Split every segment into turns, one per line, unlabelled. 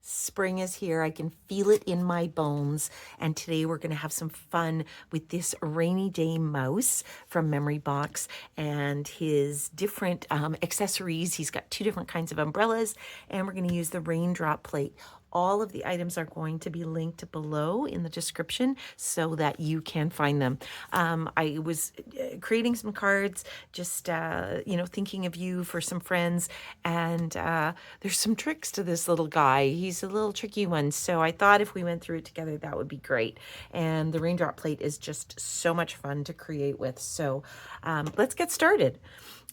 Spring is here. I can feel it in my bones. And today we're going to have some fun with this rainy day mouse from Memory Box and his different accessories. He's got two different kinds of umbrellas, and we're going to use the Raindrop Plate. All of the items are going to be linked below in the description so that you can find them. I was creating some cards, just, thinking of you for some friends. And there's some tricks to this little guy. He's a little tricky one. So I thought if we went through it together, that would be great. And the Raindrop Plate is just so much fun to create with. So let's get started.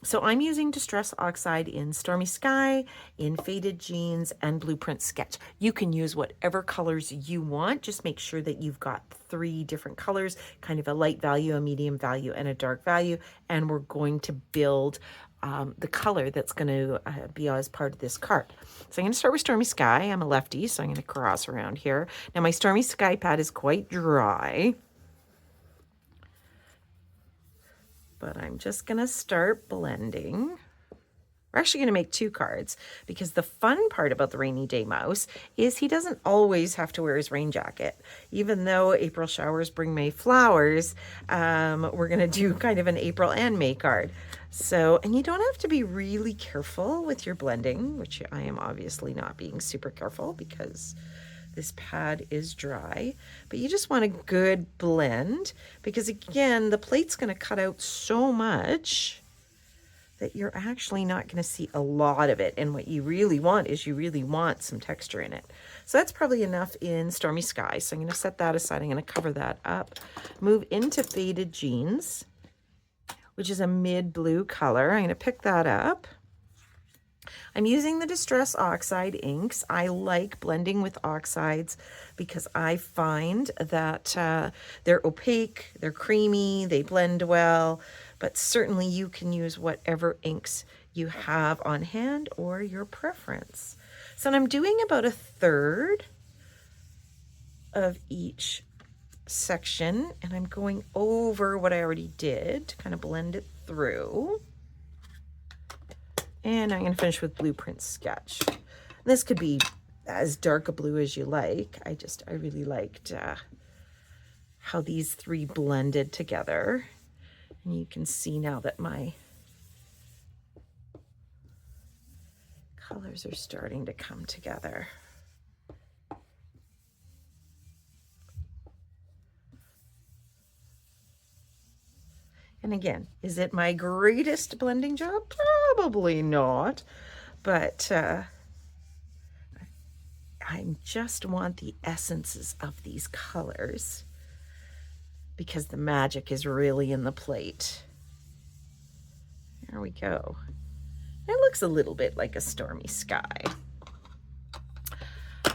So I'm using Distress Oxide in Stormy Sky, in Faded Jeans, and Blueprint Sketch. You can use whatever colors you want. Just make sure that you've got 3 different colors, kind of a light value, a medium value, and a dark value. And we're going to build the color that's going to be as part of this card. So I'm going to start with Stormy Sky. I'm a lefty, so I'm going to cross around here. Now my Stormy Sky pad is quite dry, but I'm just going to start blending. We're actually going to make 2 cards because the fun part about the rainy day mouse is he doesn't always have to wear his rain jacket. Even though April showers bring May flowers, we're going to do kind of an April and May card. So, and you don't have to be really careful with your blending, which I am obviously not being super careful because this pad is dry, but you just want a good blend because again, the plate's going to cut out so much that you're actually not going to see a lot of it. And what you really want is you really want some texture in it. So that's probably enough in Stormy Sky. So I'm going to set that aside. I'm going to cover that up. Move into Faded Jeans, which is a mid blue color. I'm going to pick that up. I'm using the Distress Oxide inks. I like blending with oxides because I find that they're opaque, they're creamy, they blend well, but certainly you can use whatever inks you have on hand or your preference. So I'm doing about 1/3 of each section, and I'm going over what I already did to kind of blend it through. And I'm going to finish with Blueprint Sketch. This could be as dark a blue as you like. I really liked how these 3 blended together. And you can see now that my colors are starting to come together. And again, is it my greatest blending job? Probably not, but I just want the essences of these colors because the magic is really in the plate. There we go. It looks a little bit like a Stormy Sky.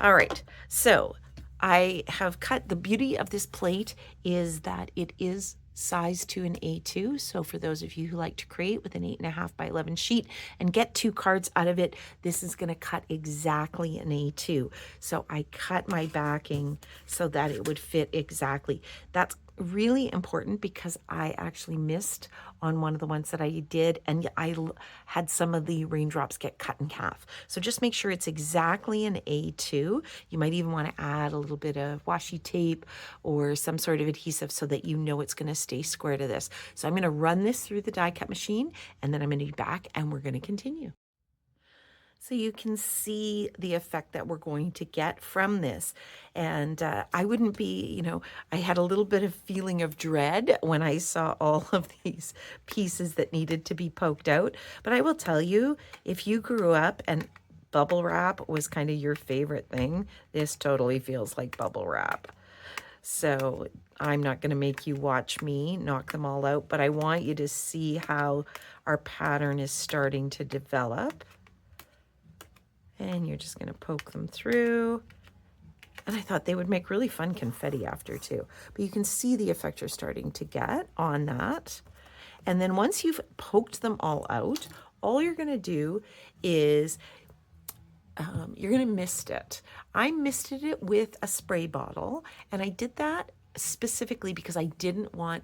All right, so I have cut. The beauty of this plate is that it is size to an A2. So for those of you who like to create with an 8.5 by 11 sheet and get 2 cards out of it, this is going to cut exactly an A2. So I cut my backing so that it would fit exactly. That's really important because I actually missed on one of the ones that I did, and I had some of the raindrops get cut in half. So just make sure it's exactly an A2. You might even want to add a little bit of washi tape or some sort of adhesive so that you know it's going to stay square to this. So I'm going to run this through the die cut machine, and then I'm going to be back and we're going to continue. So you can see the effect that we're going to get from this. And I wouldn't be, I had a little bit of feeling of dread when I saw all of these pieces that needed to be poked out. But I will tell you, if you grew up and bubble wrap was kind of your favorite thing, this totally feels like bubble wrap. So I'm not going to make you watch me knock them all out, but I want you to see how our pattern is starting to develop. And you're just going to poke them through. And I thought they would make really fun confetti after too. But you can see the effect you're starting to get on that. And then once you've poked them all out, all you're going to do is you're going to mist it. I misted it with a spray bottle. And I did that specifically because I didn't want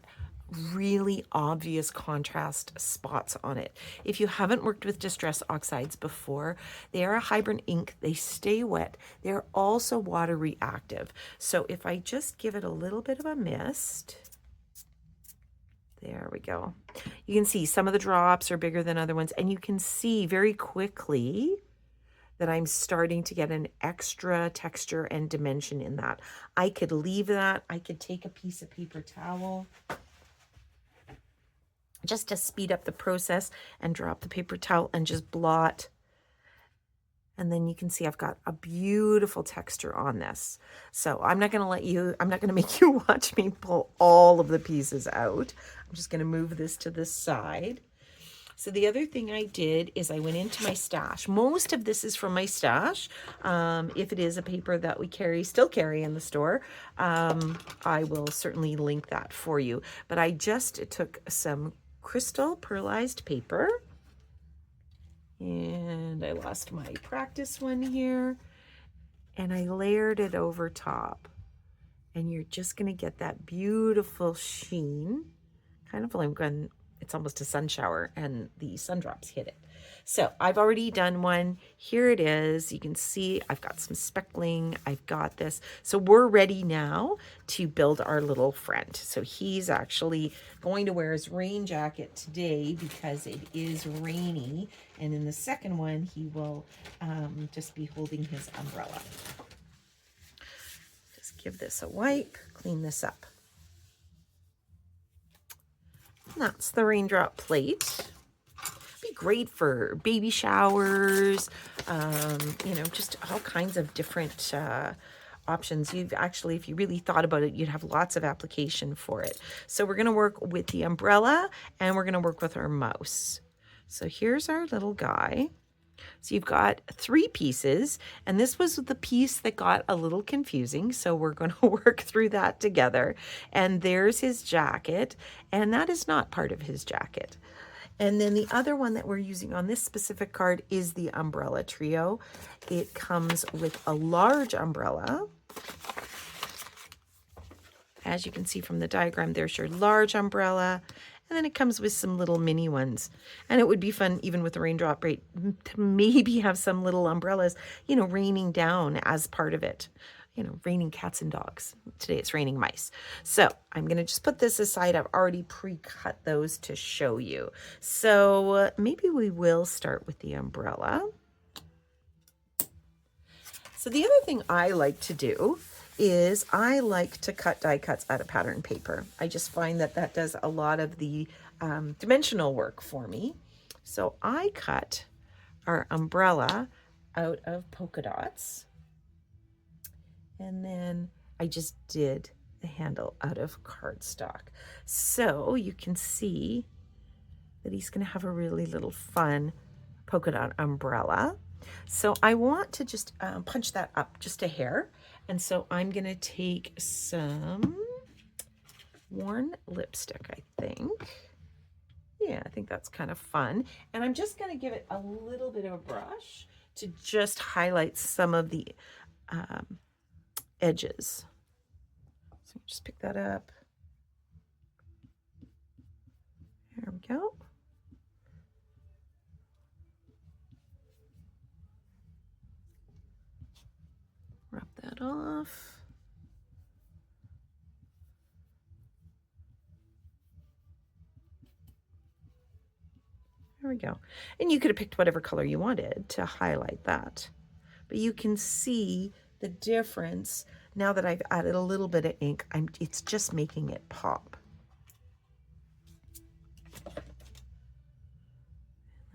really obvious contrast spots on it. If you haven't worked with distress oxides before, they are a hybrid ink. They stay wet. They're also water reactive. So if I just give it a little bit of a mist, there we go. You can see some of the drops are bigger than other ones, and you can see very quickly that I'm starting to get an extra texture and dimension in that. I could leave that. I could take a piece of paper towel just to speed up the process and drop the paper towel and just blot. And then you can see I've got a beautiful texture on this. So I'm not going to make you watch me pull all of the pieces out. I'm just going to move this to the side. So the other thing I did is I went into my stash. Most of this is from my stash. If it is a paper that we still carry in the store, I will certainly link that for you. But I just took some crystal pearlized paper, and I lost my practice one here, and I layered it over top. And you're just going to get that beautiful sheen, kind of like when it's almost a sun shower and the sun drops hit it. So I've already done one. Here it is. You can see I've got some speckling. I've got this. So we're ready now to build our little friend. So he's actually going to wear his rain jacket today because it is rainy. And in the second one, he will just be holding his umbrella. Just give this a wipe, clean this up. And that's the Raindrop Plate. Be great for baby showers, just all kinds of different options. You've actually, if you really thought about it, you'd have lots of application for it. So we're going to work with the umbrella and we're going to work with our mouse. So here's our little guy. So you've got 3 pieces, and this was the piece that got a little confusing. So we're going to work through that together. And there's his jacket, and that is not part of his jacket. And then the other one that we're using on this specific card is the umbrella trio. It comes with a large umbrella. As you can see from the diagram, there's your large umbrella. And then it comes with some little mini ones. And it would be fun, even with the Raindrop Plate, to maybe have some little umbrellas, raining down as part of it. Raining cats and dogs. Today it's raining mice. So I'm going to just put this aside. I've already pre-cut those to show you. So maybe we will start with the umbrella. So the other thing I like to do is I like to cut die cuts out of pattern paper. I just find that does a lot of the dimensional work for me. So I cut our umbrella out of polka dots. And then I just did the handle out of cardstock. So you can see that he's going to have a really little fun polka dot umbrella. So I want to just punch that up just a hair. And so I'm going to take some worn lipstick, I think. Yeah, I think that's kind of fun. And I'm just going to give it a little bit of a brush to just highlight some of the edges. So just pick that up. There we go. Rub that off. There we go. And you could have picked whatever color you wanted to highlight that. But you can see the difference now that I've added a little bit of ink. It's just making it pop.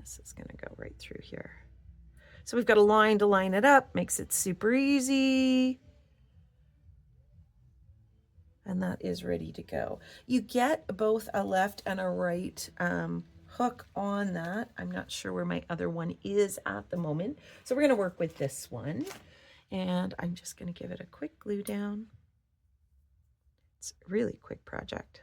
This is going to go right through here. So we've got a line to line it up, makes it super easy. And that is ready to go. You get both a left and a right hook on that. I'm not sure where my other one is at the moment. So we're going to work with this one. And I'm just going to give it a quick glue down. It's a really quick project.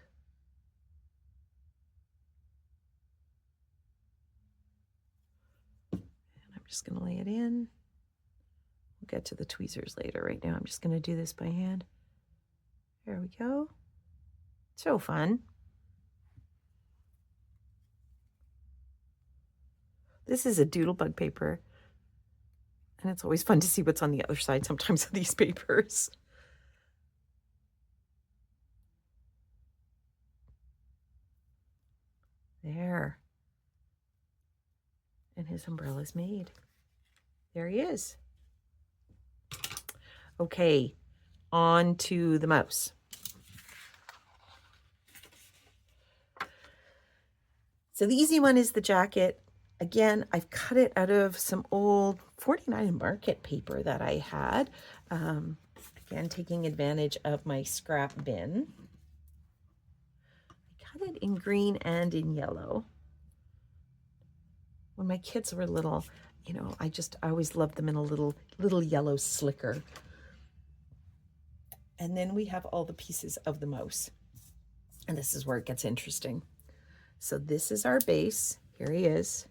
Just going to lay it in. We'll get to the tweezers later. Right now I'm just going to do this by hand. There we go. So fun. This is a doodlebug paper. And it's always fun to see what's on the other side sometimes of these papers. There. And his umbrella's made. There he is. Okay, on to the mouse. So the easy one is the jacket. Again, I've cut it out of some old 49 Market paper that I had. Again, taking advantage of my scrap bin. I cut it in green and in yellow. When my kids were little, you know, I always loved them in a little yellow slicker. And then we have all the pieces of the mouse. And this is where it gets interesting. So this is our base. Here he is.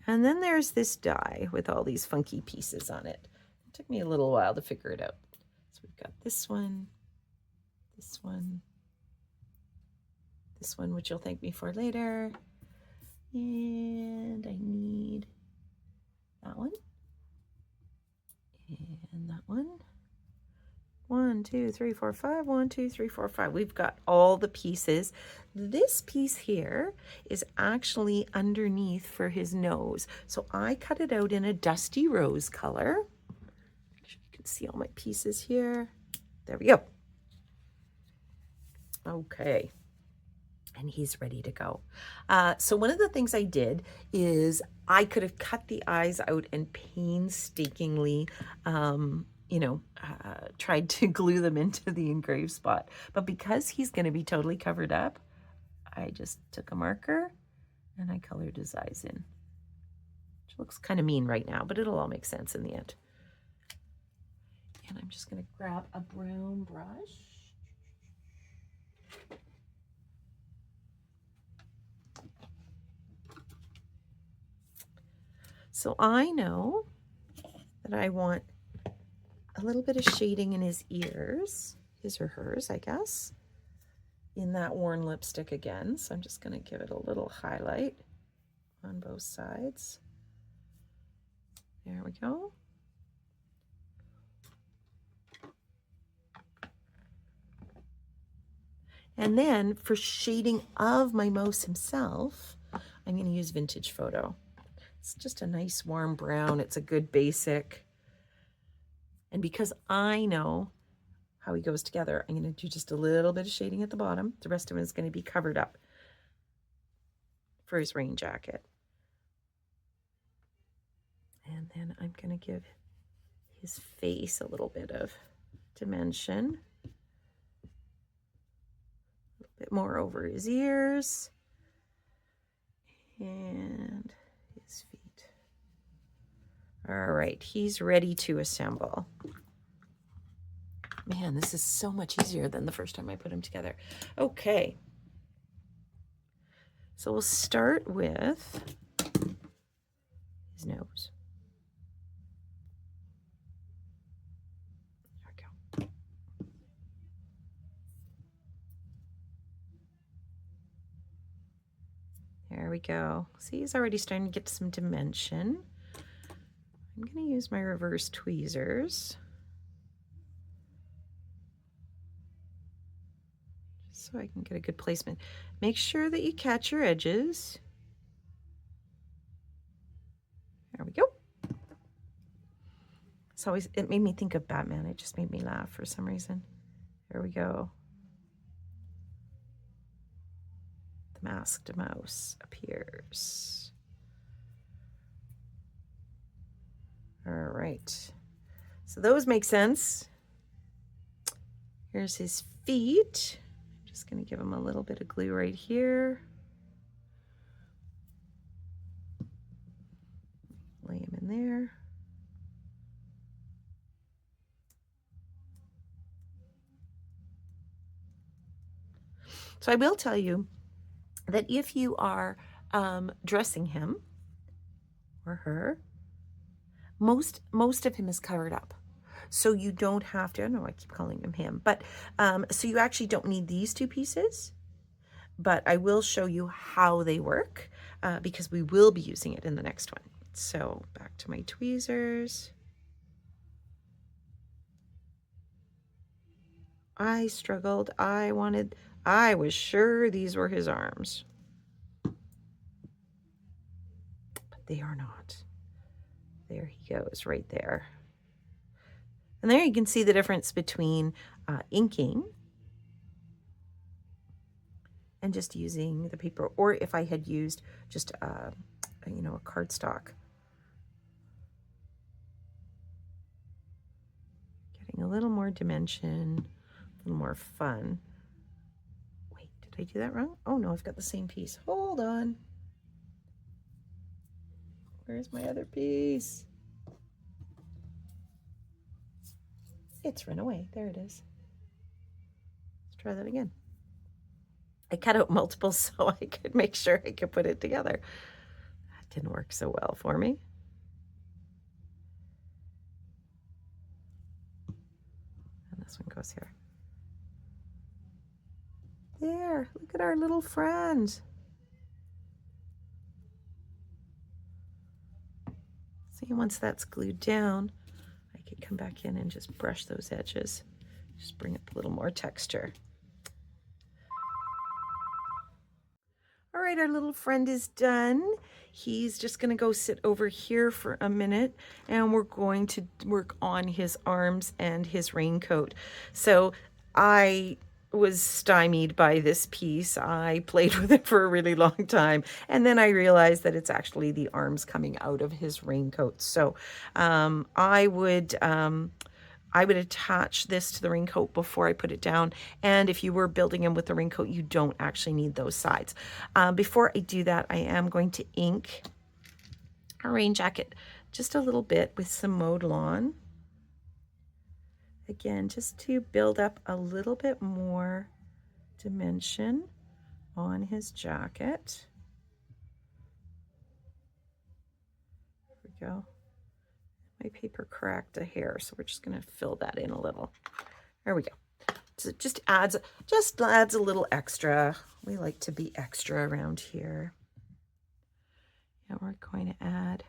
And then there's this die with all these funky pieces on it. It took me a little while to figure it out. So we've got this one, this one, this one, which you'll thank me for later. And I need that one. And that one. 1, 2, 3, 4, 5. 1, 2, 3, 4, 5. We've got all the pieces. This piece here is actually underneath for his nose. So I cut it out in a dusty rose color. You can see all my pieces here. There we go. Okay. And he's ready to go. So one of the things I did is I could have cut the eyes out and painstakingly, tried to glue them into the engraved spot. But because he's going to be totally covered up, I just took a marker and I colored his eyes in. Which looks kind of mean right now, but it'll all make sense in the end. And I'm just going to grab a brown brush. So I know that I want a little bit of shading in his ears, his or hers, I guess, in that worn lipstick again. So I'm just going to give it a little highlight on both sides. There we go. And then for shading of my mouse himself, I'm going to use Vintage Photo. It's just a nice warm brown. It's a good basic. And because I know how he goes together, I'm going to do just a little bit of shading at the bottom. The rest of it is going to be covered up for his rain jacket. And then I'm going to give his face a little bit of dimension. A little bit more over his ears. And his feet. All right, he's ready to assemble. Man, this is so much easier than the first time I put him together. Okay. So we'll start with his nose. There we go. There we go. See, he's already starting to get some dimension. I'm going to use my reverse tweezers just so I can get a good placement. Make sure that you catch your edges. There we go. It's always, it made me think of Batman. It just made me laugh for some reason. There we go. The masked mouse appears. All right, so those make sense. Here's his feet. I'm just going to give him a little bit of glue right here. Lay him in there. So I will tell you that if you are dressing him or her, most of him is covered up. So you don't have to, I don't know why I keep calling him, but so you actually don't need these two pieces, but I will show you how they work. because we will be using it in the next one. So back to my tweezers. I struggled. I was sure these were his arms. But they are not. There he goes, right there. And there you can see the difference between inking and just using the paper, or if I had used just, you know, a cardstock. Getting a little more dimension, a little more fun. Wait, did I do that wrong? Oh no, I've got the same piece. Hold on. Where's my other piece? It's run away. There it is. Let's try that again. I cut out multiple so I could make sure I could put it together. That didn't work so well for me. And this one goes here. There, look at our little friend. See, once that's glued down, I could come back in and just brush those edges. Just bring up a little more texture. All right, our little friend is done. He's just gonna go sit over here for a minute, and we're going to work on his arms and his raincoat. So I was stymied by this piece. I played with it for a really long time, and then I realized that it's actually the arms coming out of his raincoat. So I would attach this to the raincoat before I put it down. And if you were building him with the raincoat, you don't actually need those sides. Before I do that, I am going to ink a rain jacket just a little bit with some mowed lawn. Again, just to build up a little bit more dimension on his jacket. There we go. My paper cracked a hair, so we're just going to fill that in a little. There we go. So it just adds a little extra. We like to be extra around here. And we're going to add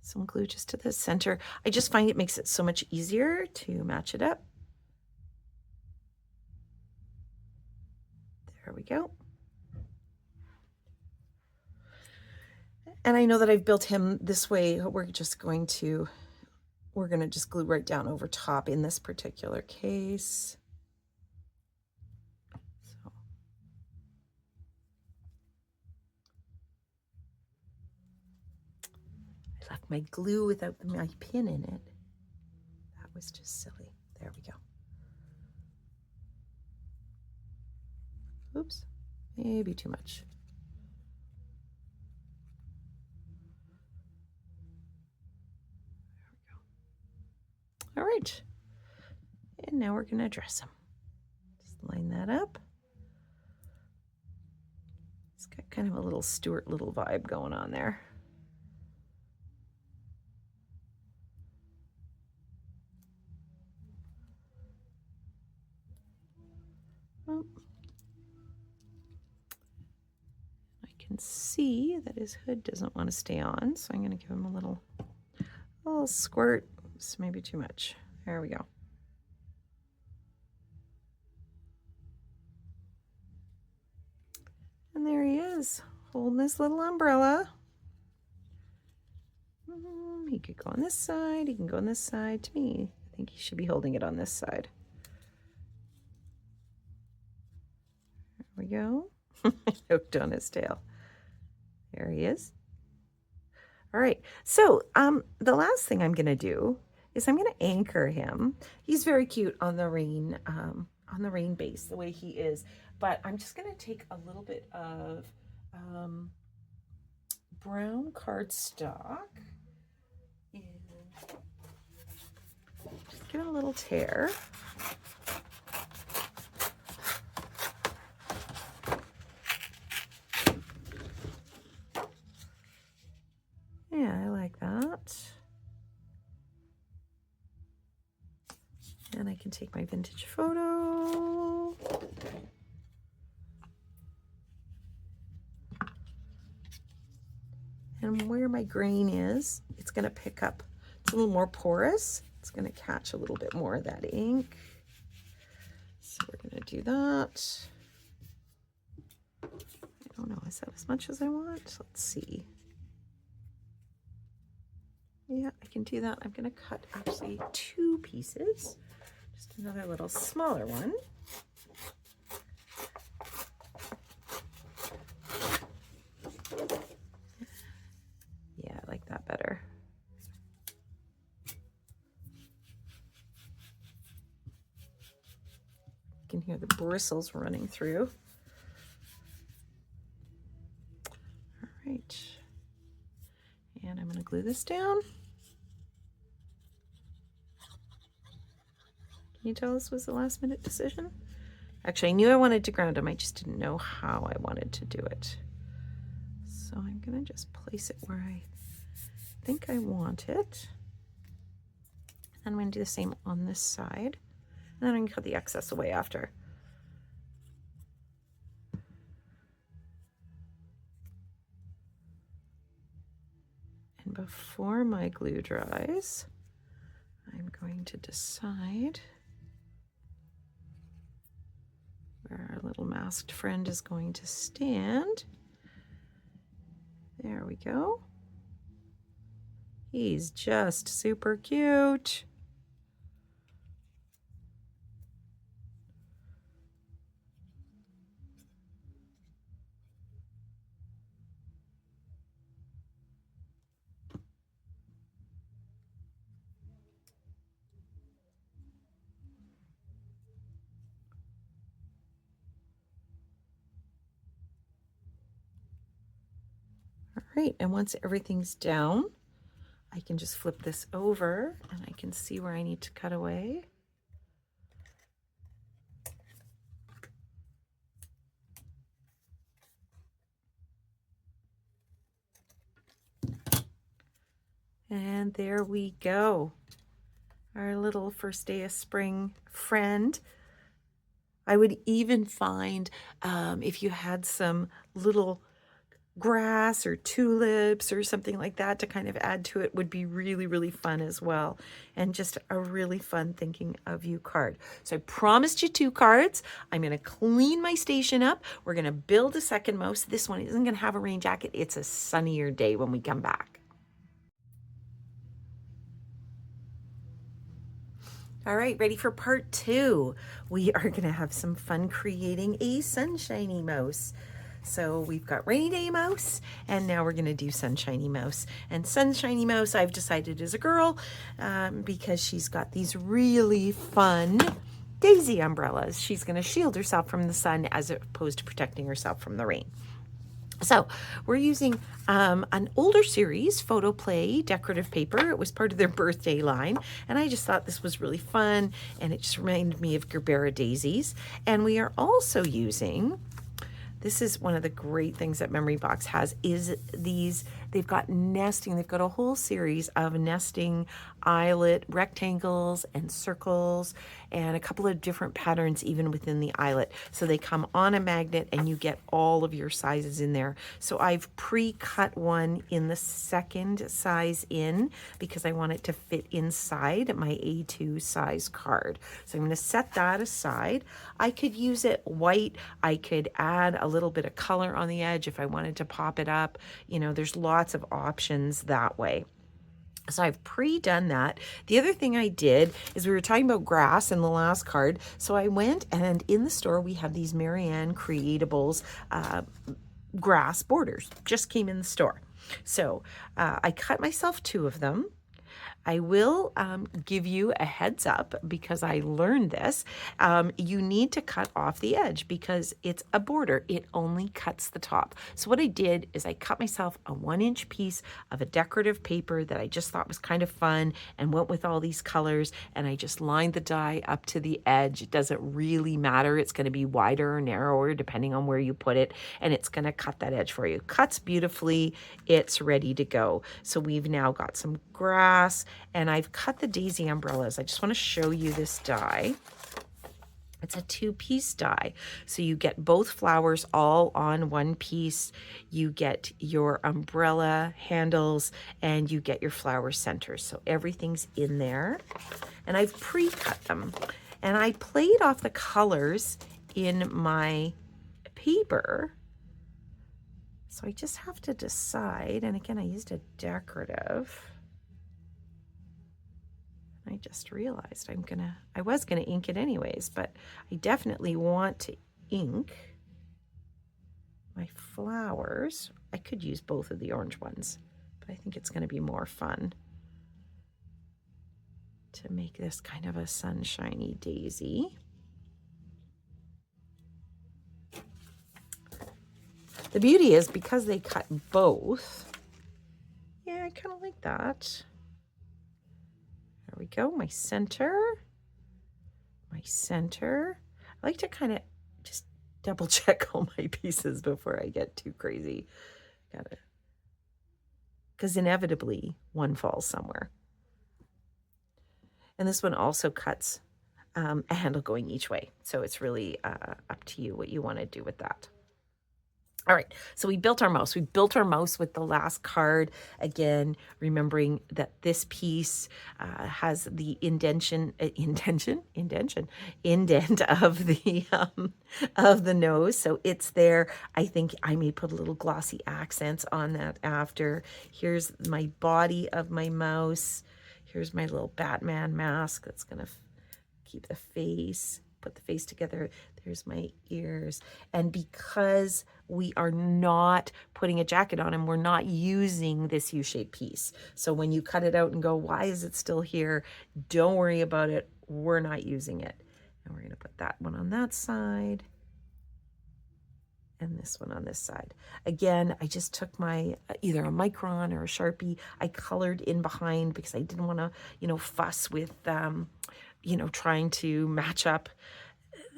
some glue just to the center. I just find it makes it so much easier to match it up. There we go. And I know that I've built him this way. We're going to just glue right down over top in this particular case. So. I left my glue without my pin in it. That was just silly. There we go. Oops, maybe too much. All right, and now we're going to dress him. Just line that up. It's got kind of a little Stuart Little vibe going on there. Oh. I can see that his hood doesn't want to stay on, so I'm going to give him a little squirt. It's maybe too much. There we go. And there he is, holding this little umbrella. He could go on this side, he can go on this side. To me, I think he should be holding it on this side. There we go. Hooked on his tail. There he is. All right, so the last thing I'm gonna do is I'm gonna anchor him. He's very cute on the rain base, the way he is, but I'm just gonna take a little bit of brown cardstock and just give it a little tear. Yeah, I like that. And I can take my vintage photo. grain is, it's going to pick up. It's a little more porous. It's going to catch a little bit more of that ink. So we're going to do that. I don't know, is that as much as I want? Let's see. Yeah, I can do that. I'm going to cut actually 2 pieces. Just another little smaller one. Yeah, I like that better. You can hear the bristles running through. All right. And I'm going to glue this down. Can you tell this was a last minute decision? Actually, I knew I wanted to ground them. I just didn't know how I wanted to do it. So I'm going to just place it where I think I want it. And I'm going to do the same on this side. And then I'm going to cut the excess away after. And before my glue dries, I'm going to decide where our little masked friend is going to stand. There we go. He's just super cute. All right, and once everything's down, I can just flip this over and I can see where I need to cut away. And there we go. Our little first day of spring friend. I would even find if you had some little grass or tulips or something like that to kind of add to it would be really, really fun as well. And just a really fun thinking of you card. So I promised you 2 cards. I'm going to clean my station up. We're going to build a second mouse. This one isn't going to have a rain jacket. It's a sunnier day when we come back. All right, ready for part 2. We are going to have some fun creating a sunshiny mouse. So we've got rainy day mouse, and now we're going to do sunshiny mouse. And sunshiny mouse, I've decided is a girl because she's got these really fun daisy umbrellas. She's going to shield herself from the sun as opposed to protecting herself from the rain. So we're using an older series, Photo Play decorative paper. It was part of their birthday line, and I just thought this was really fun, and it just reminded me of Gerbera daisies. And we are also using, this is one of the great things that Memory Box has, is these, they've got nesting, they've got a whole series of nesting eyelet rectangles and circles and a couple of different patterns even within the eyelet. So they come on a magnet and you get all of your sizes in there. So I've pre-cut one in the second size in because I want it to fit inside my A2 size card. So I'm going to set that aside. I could use it white. I could add a little bit of color on the edge if I wanted to pop it up. You know, there's lots of options that way. So I've pre-done that. The other thing I did is we were talking about grass in the last card. So I went, and in the store we have these Marianne Creatables grass borders. Just came in the store. So I cut myself 2 of them. I will give you a heads up because I learned this. You need to cut off the edge because it's a border. It only cuts the top. So what I did is I cut myself a 1-inch piece of a decorative paper that I just thought was kind of fun and went with all these colors, and I just lined the die up to the edge. It doesn't really matter. It's going to be wider or narrower depending on where you put it, and it's going to cut that edge for you. Cuts beautifully. It's ready to go. So we've now got some grass, and I've cut the daisy umbrellas. I just want to show you this die. It's a 2-piece die. So you get both flowers all on one piece. You get your umbrella handles and you get your flower centers. So everything's in there. And I've pre-cut them. And I played off the colors in my paper. So I just have to decide. And again, I used a decorative. I just realized I was gonna ink it anyways, but I definitely want to ink my flowers. I could use both of the orange ones, but I think it's gonna be more fun to make this kind of a sunshiny daisy. The beauty is because they cut both, yeah, I kind of like that. There we go, my center. I like to kind of just double check all my pieces before I get too crazy. Gotta, because inevitably one falls somewhere. And this one also cuts a handle going each way. So it's really up to you what you want to do with that. All right, so we built our mouse. We built our mouse with the last card. Again, remembering that this piece has the indent of the nose. So it's there. I think I may put a little glossy accents on that after. Here's my body of my mouse. Here's my little Batman mask that's gonna keep the face, put the face together. There's my ears. And because we are not putting a jacket on him, we're not using this U-shaped piece. So when you cut it out and go, why is it still here? Don't worry about it. We're not using it. And we're going to put that one on that side and this one on this side. Again, I just took my either a Micron or a Sharpie. I colored in behind because I didn't want to, fuss with, trying to match up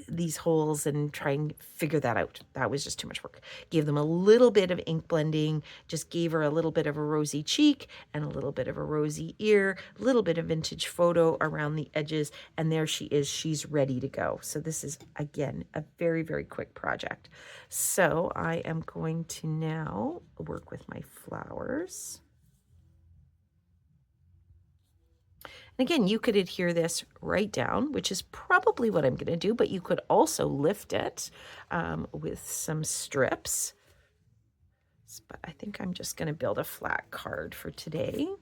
these holes and try and figure that out. That was just too much work. Gave them a little bit of ink blending, just gave her a little bit of a rosy cheek and a little bit of a rosy ear, a little bit of vintage photo around the edges, and there she is. She's ready to go. So this is, again, a very, very quick project. So I am going to now work with my flowers. And again, you could adhere this right down, which is probably what I'm going to do, but you could also lift it with some strips. But I think I'm just going to build a flat card for today. And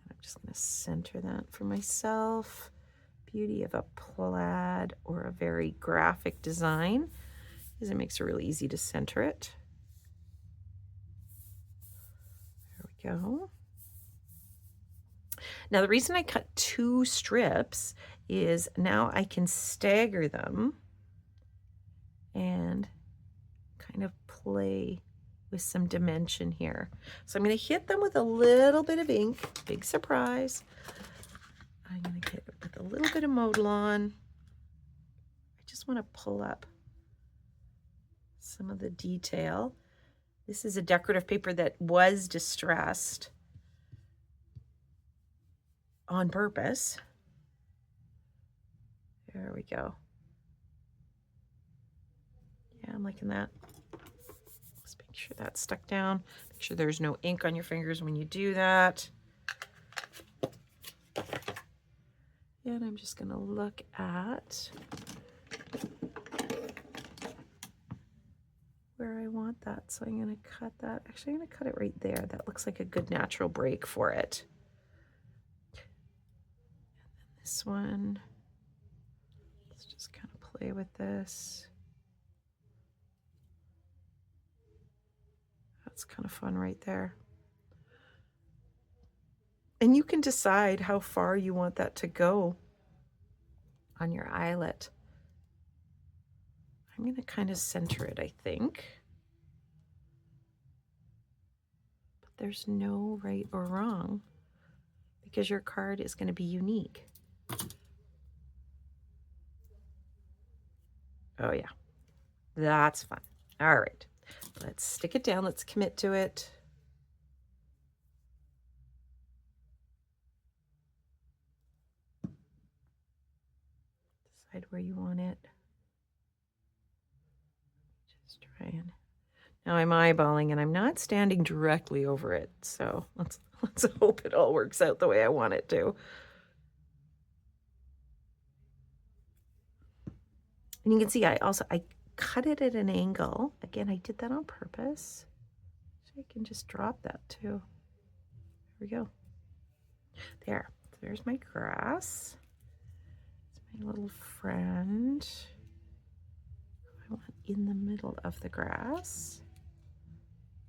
I'm just going to center that for myself. Beauty of a plaid or a very graphic design is it makes it really easy to center it. Go. Now the reason I cut 2 strips is now I can stagger them and kind of play with some dimension here. So I'm going to hit them with a little bit of ink, big surprise. I'm going to hit it with a little bit of Modelon. I just want to pull up some of the detail. This is a decorative paper that was distressed on purpose. There we go. Yeah, I'm liking that. Let's make sure that's stuck down. Make sure there's no ink on your fingers when you do that. And I'm just going to look at where I want that. So I'm going to cut that. Actually, I'm going to cut it right there. That looks like a good natural break for it. And then this one, let's just kind of play with this. That's kind of fun right there. And you can decide how far you want that to go on your eyelet. I'm going to kind of center it, I think. But there's no right or wrong because your card is going to be unique. Oh yeah, that's fun. All right, let's stick it down. Let's commit to it. Decide where you want it. Just try and... Now I'm eyeballing and I'm not standing directly over it, so let's hope it all works out the way I want it to. And you can see I cut it at an angle. Again, I did that on purpose. So I can just drop that too. There we go. There. There's my grass. It's my little friend. I want in the middle of the grass,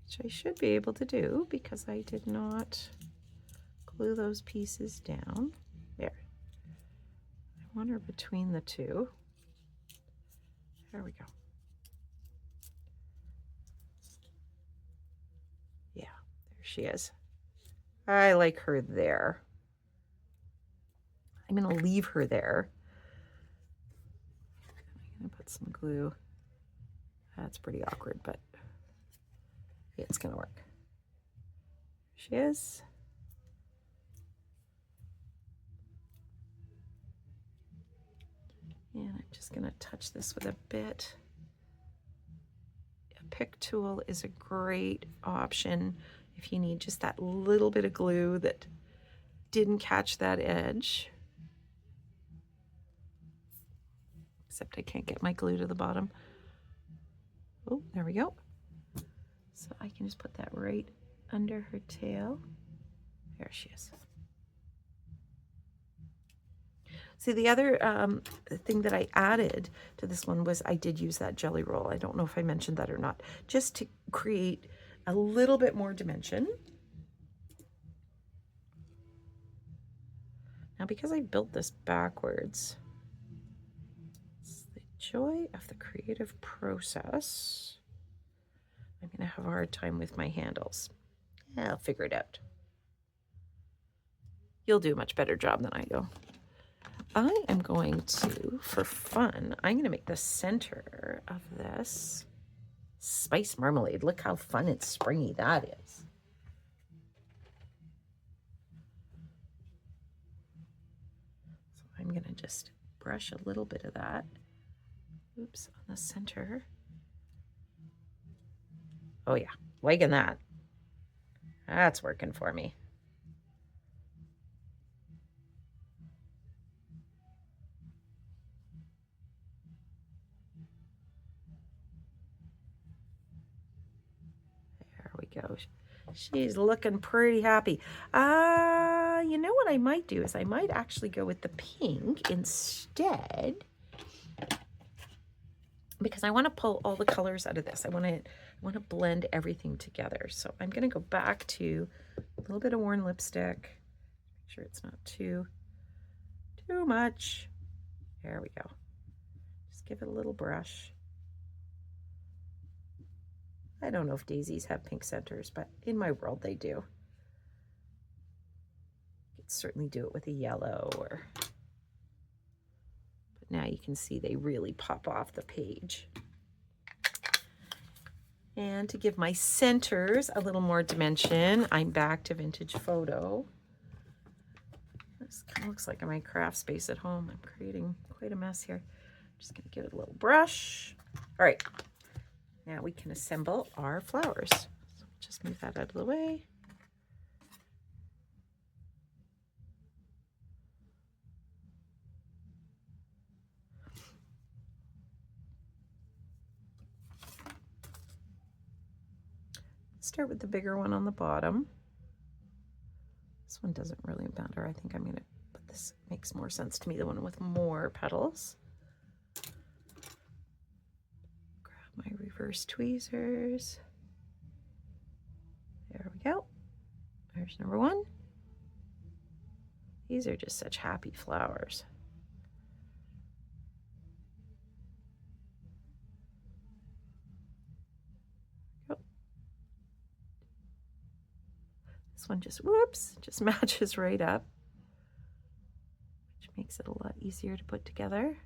which I should be able to do because I did not glue those pieces down. There. I want her between the two. There we go. Yeah, there she is. I like her there. I'm going to leave her there. I'm going to put some glue. That's pretty awkward, but it's going to work. She is. And I'm just going to touch this with a bit. A pick tool is a great option if you need just that little bit of glue that didn't catch that edge. Except I can't get my glue to the bottom. Oh, there we go. So I can just put that right under her tail. There she is. See, the other thing that I added to this one was I did use that jelly roll. I don't know if I mentioned that or not, just to create a little bit more dimension. Now, because I built this backwards, it's the joy of the creative process. I'm going to have a hard time with my handles. I'll figure it out. You'll do a much better job than I do. I am going to, for fun, I'm going to make the center of this spice marmalade. Look how fun and springy that is. So I'm going to just brush a little bit of that. Oops, on the center. Oh yeah, liking that. That's working for me. There we go. She's looking pretty happy. You know what I might do is I might actually go with the pink instead, because I want to pull all the colors out of this. I want to blend everything together. So I'm going to go back to a little bit of worn lipstick. Make sure it's not too much. There we go. Just give it a little brush. I don't know if daisies have pink centers, but in my world they do. You could certainly do it with a yellow, but now you can see they really pop off the page. And to give my centers a little more dimension, I'm back to vintage photo. This kind of looks like my craft space at home. I'm creating quite a mess here. I'm just going to give it a little brush. All right. Now we can assemble our flowers. So just move that out of the way. Start with the bigger one on the bottom. This one doesn't really matter. I think I'm going to put this, makes more sense to me, the one with more petals. My reverse tweezers. There we go. There's number one. These are just such happy flowers. Oh. This one just, whoops, just matches right up, which makes it a lot easier to put together.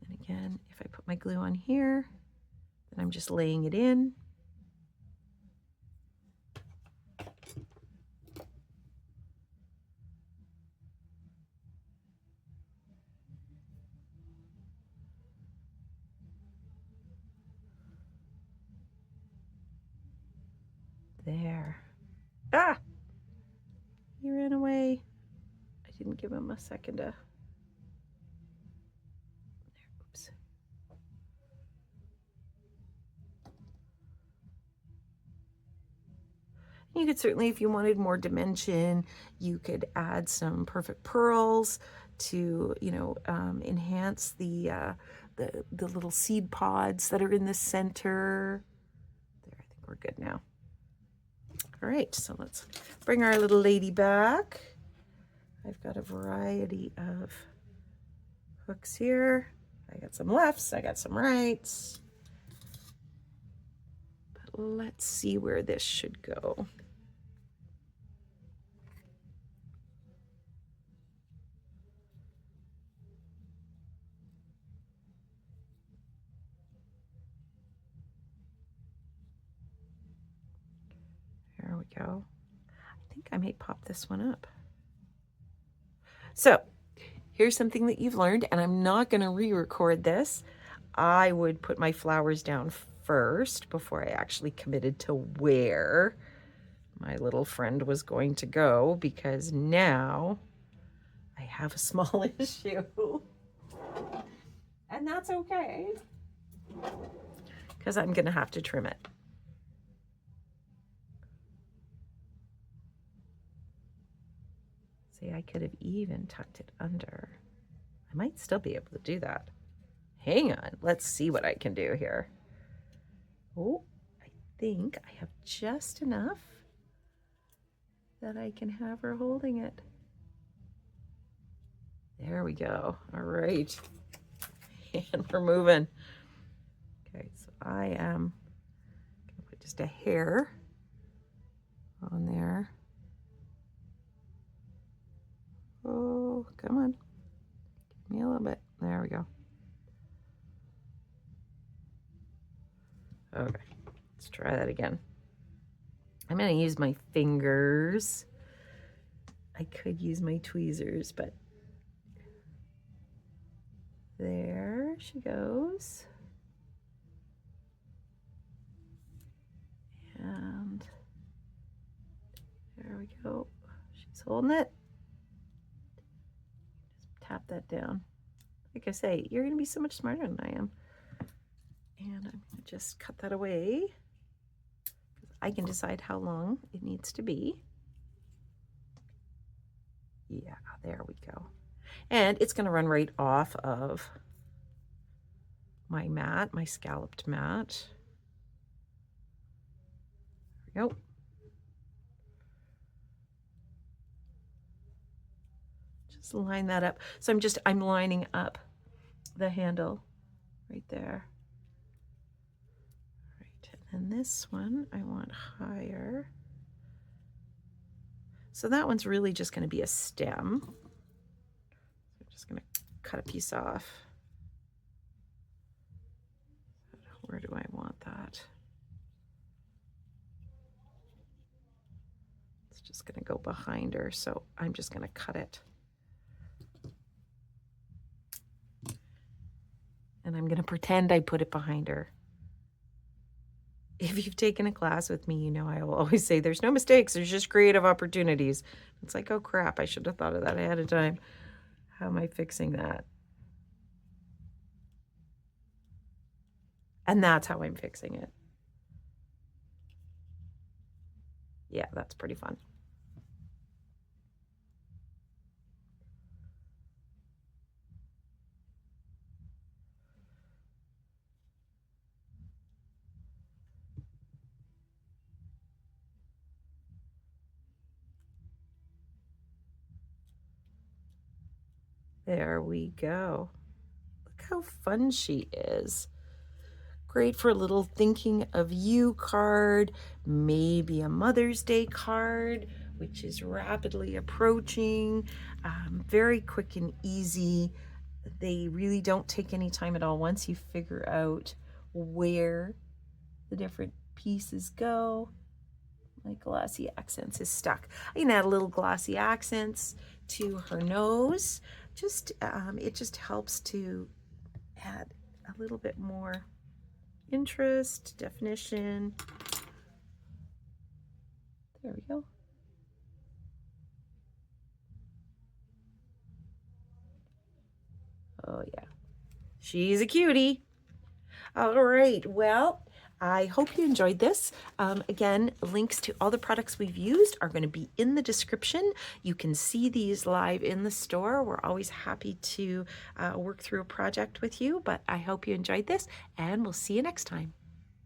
And again, if I put my glue on here, then I'm just laying it in. There. Ah! He ran away. I didn't give him a second to... Oops. You could certainly, if you wanted more dimension, you could add some perfect pearls to, you know, enhance the little seed pods that are in the center. There, I think we're good now. All right, so let's bring our little lady back. I've got a variety of hooks here. I got some lefts, I got some rights. But let's see where this should go. There we go. I think I may pop this one up. So here's something that you've learned, and I'm not going to re-record this. I would put my flowers down first before I actually committed to where my little friend was going to go, because now I have a small issue. And that's okay, because I'm going to have to trim it. See, I could have even tucked it under. I might still be able to do that. Hang on, let's see what I can do here. Oh, I think I have just enough that I can have her holding it. There we go. All right. And we're moving. Okay, so I am going to put just a hair on there. Oh, come on. Give me a little bit. There we go. Okay, let's try that again. I'm going to use my fingers. I could use my tweezers, but there she goes. And there we go. She's holding it. Just tap that down. Like I say, you're going to be so much smarter than I am. And I'm going to just cut that away. I can decide how long it needs to be. Yeah, there we go. And it's going to run right off of my mat, my scalloped mat. There we go. Just line that up. So I'm lining up the handle right there. Right, and then this one I want higher. So that one's really just going to be a stem. I'm just going to cut a piece off. Where do I want that? It's just going to go behind her, so I'm just going to cut it. And I'm going to pretend I put it behind her. If you've taken a class with me, you know I will always say there's no mistakes, there's just creative opportunities. It's like, oh crap, I should have thought of that ahead of time. How am I fixing that? And that's how I'm fixing it. Yeah, that's pretty fun. There we go. Look how fun she is. Great for a little thinking of you card, maybe a Mother's Day card, which is rapidly approaching. Very quick and easy. They really don't take any time at all once you figure out where the different pieces go. My glossy accents is stuck. I can add a little glossy accents to her nose. It just helps to add a little bit more interest, definition. There we go. Oh yeah, she's a cutie. All right, well, I hope you enjoyed this. Again, links to all the products we've used are going to be in the description. You can see these live in the store. We're always happy to work through a project with you, but I hope you enjoyed this, and we'll see you next time.